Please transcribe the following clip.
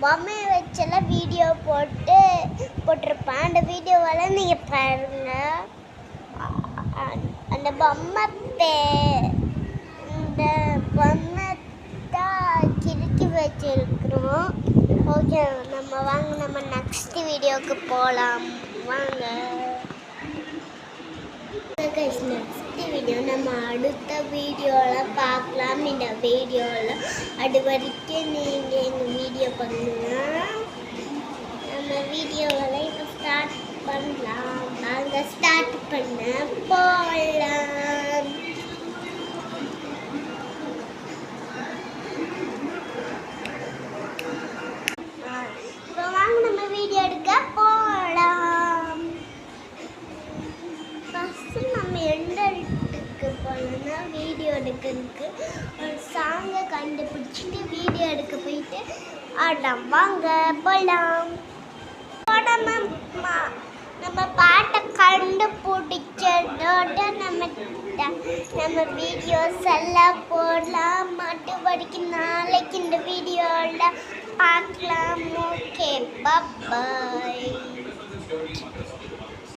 பொம்மையை வச்செல்லாம் வீடியோ போட்டிருப்பேன். அந்த வீடியோவெல்லாம் நீங்கள் பாருங்கள். அந்த பொம்மை இந்த பொம்மை தான் கிறுக்கி வச்சிருக்கிறோம். ஓகே, நம்ம நெக்ஸ்ட் வீடியோவுக்கு போகலாம் வாங்க. நெக்ஸ்ட் வீடியோ நம்ம அடுத்த வீடியோவில் பார்க்கலாம். இந்த வீடியோவில் அது வரைக்கும் நீங்கள் எங்கள் வீடியோ பண்ணுங்க. நம்ம வீடியோவில் இப்போ ஸ்டார்ட் பண்ணலாம். நாங்கள் ஸ்டார்ட் பண்ண போகலாம். இப்போ வாங்க நம்ம வீடியோ எடுக்க போகலாம். ஃபஸ்ட்டு நம்ம எந்த இடத்துக்கு போகலன்னா வீடியோ எடுக்கிறதுக்கு ஒரு சாங்கை கண்டுபிடிச்சிட்டு வீடியோ எடுக்க போயிட்டு ஆடலாம். வாங்க போகலாம். நம்ம பாட்டை கண்டுபிடிச்சதோட நம்ம வீடியோஸ் எல்லாம் போடலாம். மட்டும் வரைக்கும் நாளைக்கு இந்த வீடியோவில் பார்க்கலாம். ஓகே, பாய்.